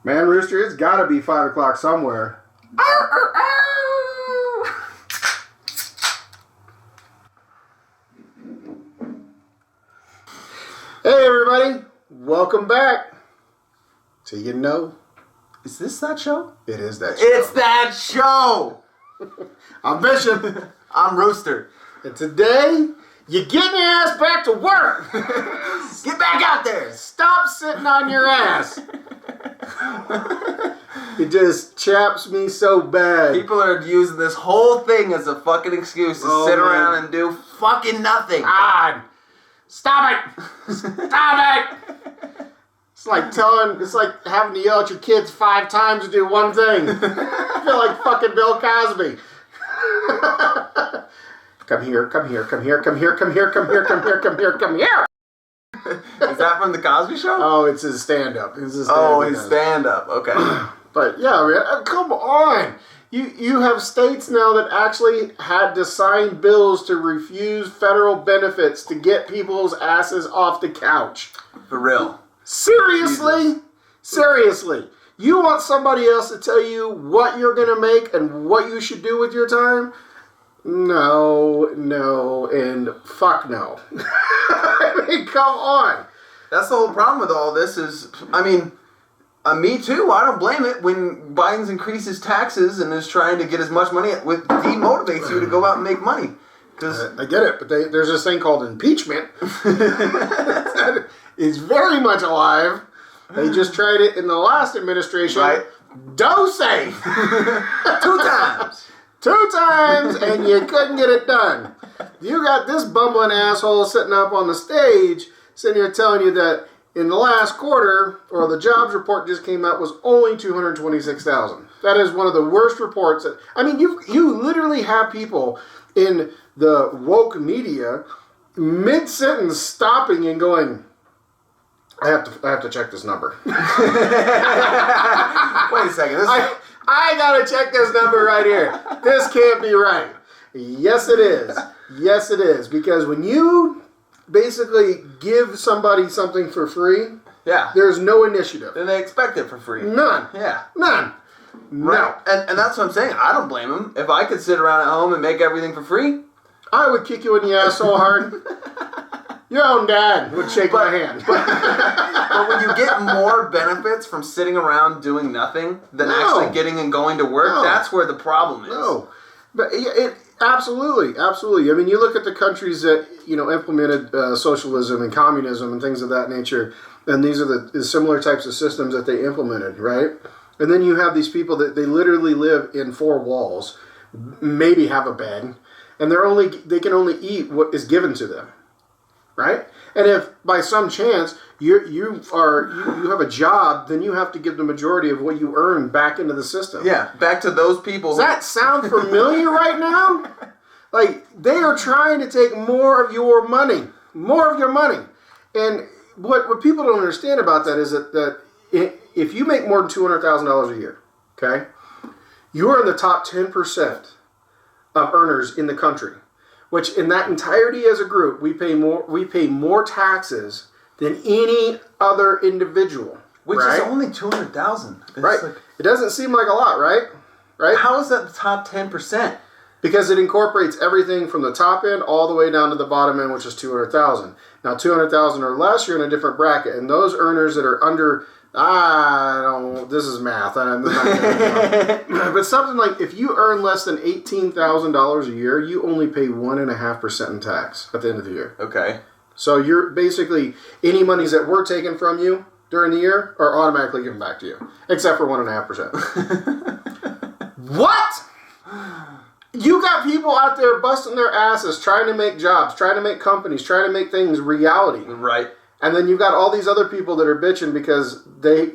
Man, Rooster, it's got to be 5 o'clock somewhere. Hey, everybody. Welcome back. So you know, is this that show? It is that show. It's that show. I'm Bishop. I'm Rooster. And today, you're getting your ass back to work. Get back out there. Stop sitting on your ass. It just chaps me so bad. People are using this whole thing as a fucking excuse to sit around and do fucking nothing. God. Stop it. Stop it. It's like having to yell at your kids 5 times to do one thing. I feel like fucking Bill Cosby. Come here, come here, come here, come here, come here, come here, come here, come here, come here. Is that from the Cosby Show? Oh, it's his stand-up. His stand-up. Okay. But yeah, man, come on. You have states now that actually had to sign bills to refuse federal benefits to get people's asses off the couch. For real. Seriously? Jesus. Seriously. You want somebody else to tell you what you're going to make and what you should do with your time? No, and fuck no. I mean, come on. That's the whole problem with all this is, I mean, me too. I don't blame it when Biden's increases taxes and is trying to get as much money. It demotivates you to go out and make money. I get it, but there's this thing called impeachment. It's very much alive. They just tried it in the last administration. Right. Dose! 2 times. 2 times, and you couldn't get it done. You got this bumbling asshole sitting up on the stage, sitting here telling you that in the last quarter, or the jobs report just came out, was only 226,000. That is one of the worst reports. I mean, you literally have people in the woke media mid-sentence stopping and going, I have to check this number. Wait a second. I gotta check this number right here. This can't be right. Yes, it is. Yes, it is. Because when you basically give somebody something for free, there's no initiative. Then they expect it for free. None. Yeah. None. Right. No. And that's what I'm saying. I don't blame them. If I could sit around at home and make everything for free, I would kick you in the ass so hard. Your own dad would shake my hand. But when you get more benefits from sitting around doing nothing than actually getting and going to work, that's where the problem is. No. But it absolutely. I mean, you look at the countries that, implemented socialism and communism and things of that nature, and these are the similar types of systems that they implemented, right? And then you have these people that they literally live in 4 walls, maybe have a bed, and they can only eat what is given to them. Right? And if by some chance you have a job, then you have to give the majority of what you earn back into the system. Yeah, back to those people. Does that sound familiar right now? Like, they are trying to take more of your money. More of your money. And what people don't understand about that is that if you make more than $200,000 a year, okay, you are in the top 10% of earners in the country. Which in that entirety as a group, we pay more taxes than any other individual. Which is only 200,000. Right. It doesn't seem like a lot, right? Right? How is that the top 10%? Because it incorporates everything from the top end all the way down to the bottom end, which is 200,000. Now, 200,000 or less, you're in a different bracket. And those earners that are under, this is math. I'm not gonna but something like, if you earn less than $18,000 a year, you only pay 1.5% in tax at the end of the year. Okay. So you're basically, any monies that were taken from you during the year are automatically given back to you, except for 1.5%. What? You got people out there busting their asses, trying to make jobs, trying to make companies, trying to make things reality. Right. And then you've got all these other people that are bitching because they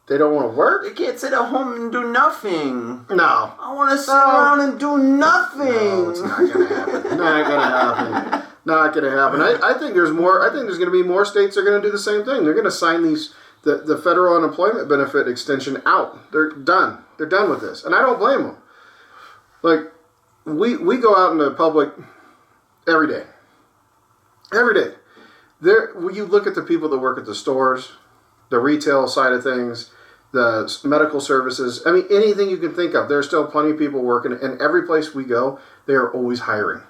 don't want to work. They can't sit at home and do nothing. No. I want to sit around and do nothing. No, it's not going to happen. Not going to happen. I think there's more. I think there's going to be more states that are going to do the same thing. They're going to sign the federal unemployment benefit extension out. They're done. They're done with this. And I don't blame them. Like, we go out into public every day. Every day. When you look at the people that work at the stores, the retail side of things, the medical services. I mean, anything you can think of. There's still plenty of people working, and every place we go, they are always hiring.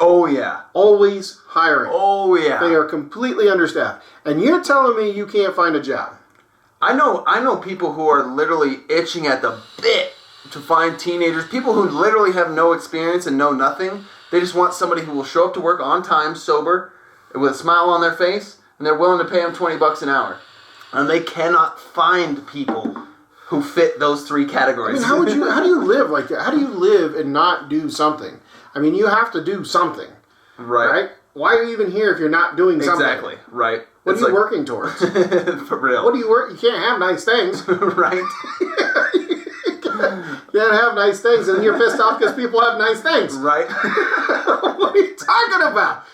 Oh, yeah. Always hiring. Oh, yeah. They are completely understaffed. And you're telling me you can't find a job. I know people who are literally itching at the bit to find teenagers, people who literally have no experience and know nothing. They just want somebody who will show up to work on time, sober, with a smile on their face, and they're willing to pay them $20 an hour. And they cannot find people who fit those three categories. I mean, how do you live like that? How do you live and not do something? I mean, you have to do something. Right? Why are you even here if you're not doing something? Exactly. Right. What are you working towards? For real. What do you work? You can't have nice things. Right. You can't have nice things, and you're pissed off because people have nice things. Right. What are you talking about?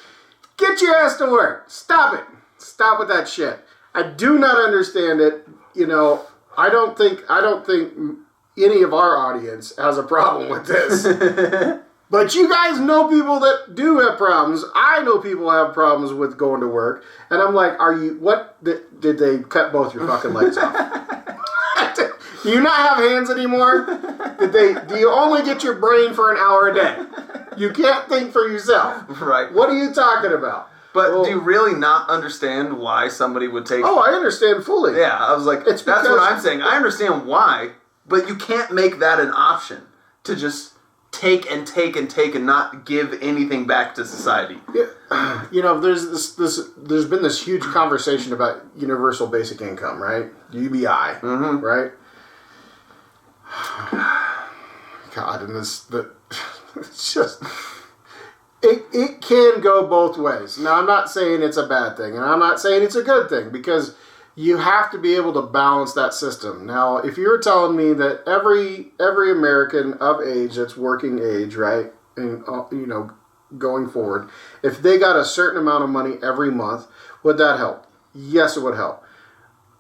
Get your ass to work. Stop it. Stop with that shit. I do not understand it. You know, I don't think any of our audience has a problem with this. But you guys know people that do have problems. I know people have problems with going to work. And I'm like, did they cut both your fucking legs off? Do you not have hands anymore? Do you only get your brain for an hour a day? You can't think for yourself. Right. What are you talking about? But do you really not understand why somebody would take... Oh, I understand fully. Yeah, I was like, that's what I'm saying. I understand why, but you can't make that an option to just take and take and take and not give anything back to society. Yeah. You know, there's been this huge conversation about universal basic income, right? UBI, right? God, and it's just... It can go both ways. Now, I'm not saying it's a bad thing, and I'm not saying it's a good thing, because you have to be able to balance that system. Now, if you're telling me that every American of age that's working age, right, and going forward, if they got a certain amount of money every month, would that help? Yes, it would help.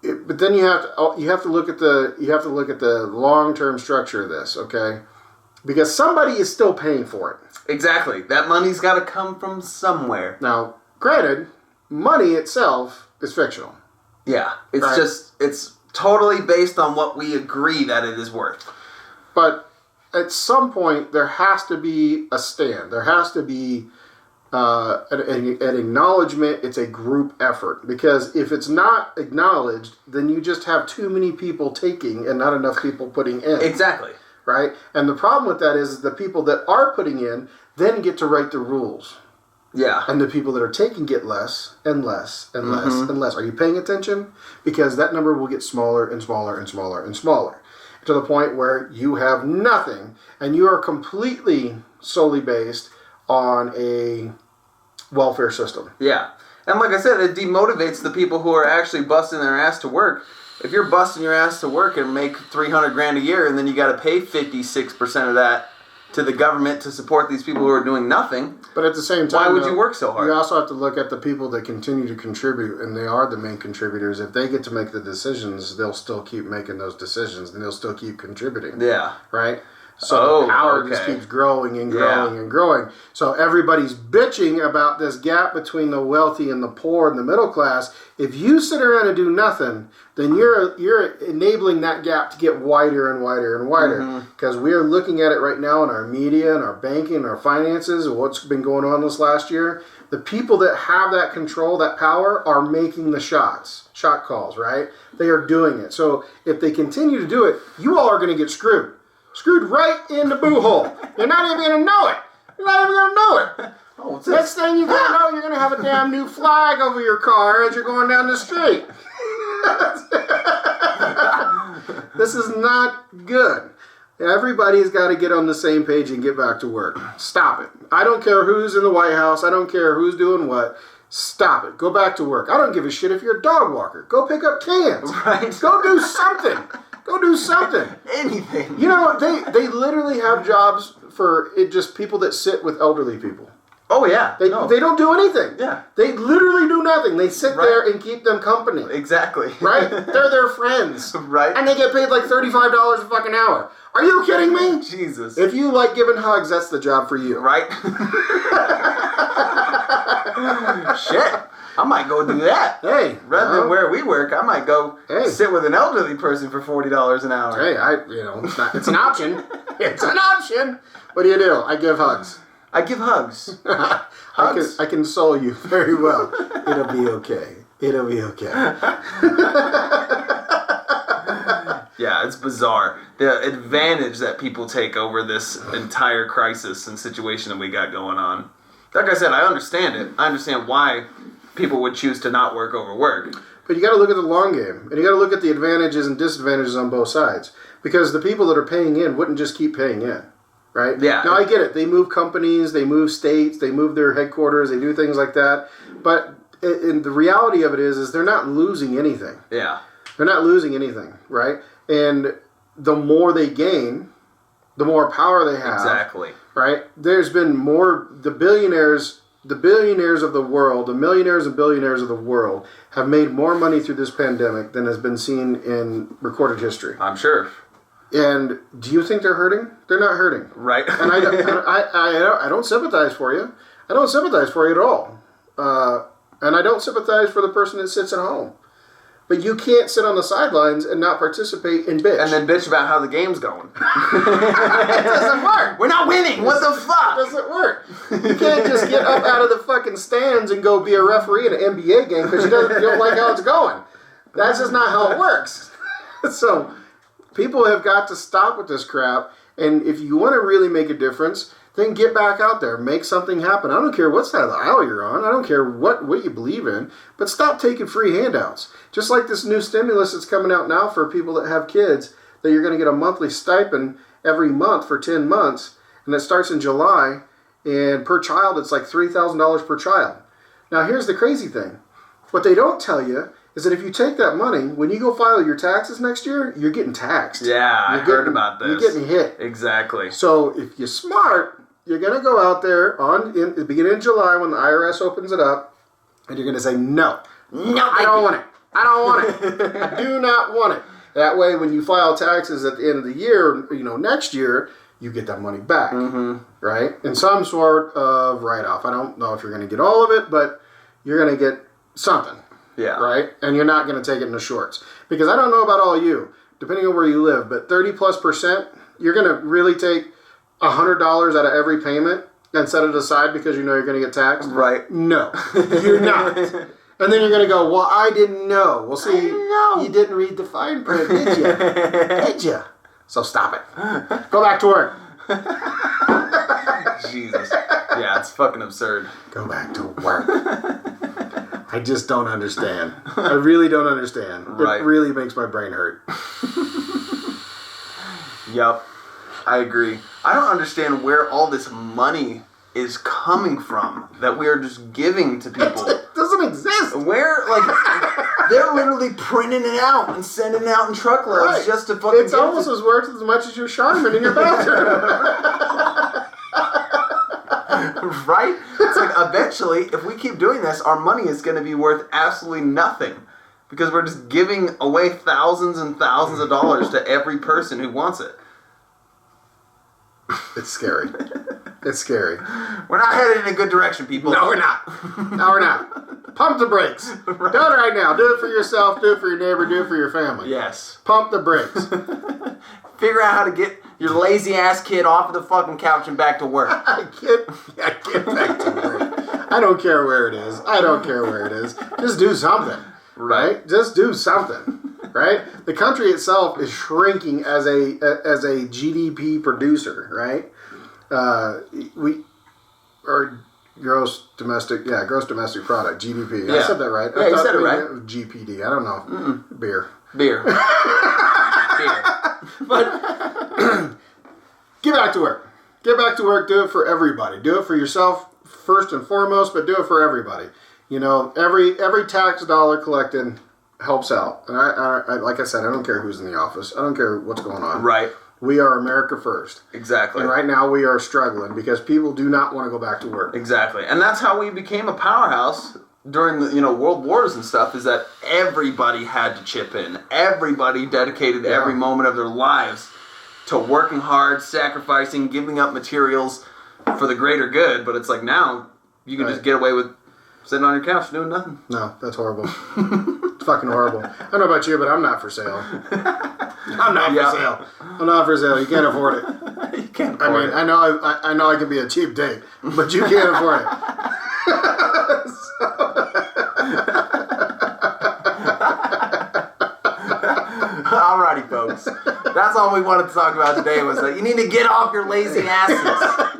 But then you have to look at the long-term structure of this, okay? Because somebody is still paying for it. Exactly. That money's got to come from somewhere. Now, granted, money itself is fictional. Yeah. It's totally based on what we agree that it is worth. But at some point, there has to be a stand. There has to be an acknowledgement. It's a group effort. Because if it's not acknowledged, then you just have too many people taking and not enough people putting in. Exactly. Right? And the problem with that is the people that are putting in then get to write the rules. Yeah. And the people that are taking get less and less and less and less. Are you paying attention? Because that number will get smaller and smaller and smaller and smaller to the point where you have nothing and you are completely solely based on a welfare system. Yeah. And like I said, it demotivates the people who are actually busting their ass to work. If you're busting your ass to work and make $300,000 a year, and then you got to pay 56% of that to the government to support these people who are doing nothing. But at the same time, why would you work so hard? You also have to look at the people that continue to contribute, and they are the main contributors. If they get to make the decisions, they'll still keep making those decisions, and they'll still keep contributing. Yeah. Right? So the power just keeps growing and growing and growing. So everybody's bitching about this gap between the wealthy and the poor and the middle class. If you sit around and do nothing, then you're enabling that gap to get wider and wider and wider. Because we are looking at it right now in our media and our banking and our finances and what's been going on this last year. The people that have that control, that power, are making the shot calls, right? They are doing it. So if they continue to do it, you all are going to get screwed. Screwed right in the boo hole. You're not even going to know it. You're not even going to know it. Oh, next thing you're going to know, you're going to have a damn new flag over your car as you're going down the street. This is not good. Everybody's got to get on the same page and get back to work. Stop it. I don't care who's in the White House. I don't care who's doing what. Stop it. Go back to work. I don't give a shit if you're a dog walker. Go pick up cans. Right. Go do something. Go do something. Anything. You know, they literally have jobs for just people that sit with elderly people. Oh, yeah. They don't do anything. Yeah. They literally do nothing. They sit there and keep them company. Exactly. Right? They're their friends. Right. And they get paid like $35 a fucking hour. Are you kidding me? Jesus. If you like giving hugs, that's the job for you. Right? Shit. I might go do that. Hey, rather than where we work, I might go sit with an elderly person for $40 an hour. Hey, it's an option. It's an option. What do? I give hugs. I give hugs. I console you very well. It'll be okay. It'll be okay. Yeah, it's bizarre. The advantage that people take over this entire crisis and situation that we got going on. Like I said, I understand it. I understand why people would choose to not work over work. But you got to look at the long game. And you got to look at the advantages and disadvantages on both sides. Because the people that are paying in wouldn't just keep paying in. Right? Yeah. Now, I get it. They move companies, they move states, they move their headquarters, they do things like that. But and the reality of it is they're not losing anything. Yeah. They're not losing anything, right? And the more they gain, the more power they have. Exactly. Right? There's been more, the billionaires of the world, the millionaires and billionaires of the world have made more money through this pandemic than has been seen in recorded history. I'm sure. And do you think they're hurting? They're not hurting. Right. And I don't sympathize for you. I don't sympathize for you at all. And I don't sympathize for the person that sits at home. But you can't sit on the sidelines and not participate and bitch. And then bitch about how the game's going. It doesn't work. We're not winning. What the fuck? It doesn't work. You can't just get up out of the fucking stands and go be a referee in an NBA game because you don't like how it's going. That's just not how it works. So people have got to stop with this crap. And if you want to really make a difference, then get back out there. Make something happen. I don't care what side of the aisle you're on. I don't care what you believe in. But stop taking free handouts. Just like this new stimulus that's coming out now for people that have kids, that you're going to get a monthly stipend every month for 10 months. And it starts in July. And per child, it's like $3,000 per child. Now, here's the crazy thing. What they don't tell you is that if you take that money, when you go file your taxes next year, you're getting taxed. Yeah, I heard about this. You're getting hit. Exactly. So if you're smart, you're going to go out there in the beginning of July when the IRS opens it up, and you're going to say, no, I don't want it. I don't want it. I do not want it. That way, when you file taxes at the end of the year, next year, you get that money back, right? In some sort of write-off. I don't know if you're going to get all of it, but you're going to get something. Yeah. Right? And you're not going to take it in the shorts. Because I don't know about all you, depending on where you live, but 30+%, you're going to really take $100 out of every payment and set it aside because you know you're going to get taxed? Right. No, you're not. And then you're going to go, well, I didn't know. Well, see, you didn't read the fine print, did you? Did you? So stop it. Go back to work. Jesus. Yeah, it's fucking absurd. Go back to work. I just don't understand. I really don't understand. Right. It really makes my brain hurt. Yep. I agree. I don't understand where all this money is coming from that we are just giving to people. It doesn't exist. Where, they're literally printing it out and sending it out in truckloads just to fucking. It's almost as worth as much as your Charmin in your bathroom. Right? It's like eventually, if we keep doing this, our money is going to be worth absolutely nothing. Because we're just giving away thousands and thousands of dollars to every person who wants it. It's scary. It's scary. We're not headed in a good direction, people. No, we're not. No, we're not. Pump the brakes. Right. Do it right now. Do it for yourself. Do it for your neighbor. Do it for your family. Yes. Pump the brakes. Figure out how to get your lazy ass kid off of the fucking couch and back to work. Get back to work. I don't care where it is. I don't care where it is. Just do something. Right? Just do something. Right? The country itself is shrinking as a GDP producer, right? We are gross domestic product, GDP. Yeah. I said that right. Yeah, you said it right. GPD. I don't know. Beer. Beer. But get back to work. Get back to work. Do it for everybody. Do it for yourself first and foremost, but do it for everybody. Every tax dollar collected helps out. And I like I said, I don't care who's in the office. I don't care what's going on. Right. We are America first. Exactly. And right now we are struggling because people do not want to go back to work. Exactly. And that's how we became a powerhouse during the world wars and stuff, is that everybody had to chip in. Everybody dedicated every moment of their lives to working hard, sacrificing, giving up materials for the greater good. But it's like now you can just get away with Sitting on your couch doing nothing. No, that's horrible. It's fucking horrible. I don't know about you, but I'm not for sale. I'm not for sale. I'm not for sale. You can't afford it. You can't afford it. I know I can be a cheap date, but you can't afford it. Alrighty, folks. That's all we wanted to talk about today was that you need to get off your lazy asses.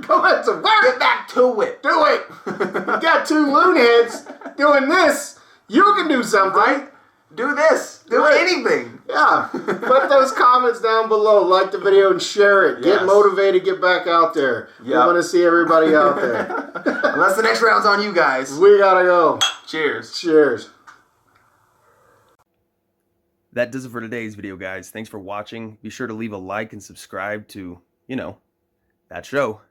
Go ahead to work. Get back to it. Do it. You got two loon heads doing this. You can do something. Right? Do this. Do anything. Yeah. Put those comments down below. Like the video and share it. Yes. Get motivated. Get back out there. We want to see everybody out there. Unless the next round's on you guys. We gotta go. Cheers. Cheers. That does it for today's video, guys. Thanks for watching. Be sure to leave a like and subscribe to, that show.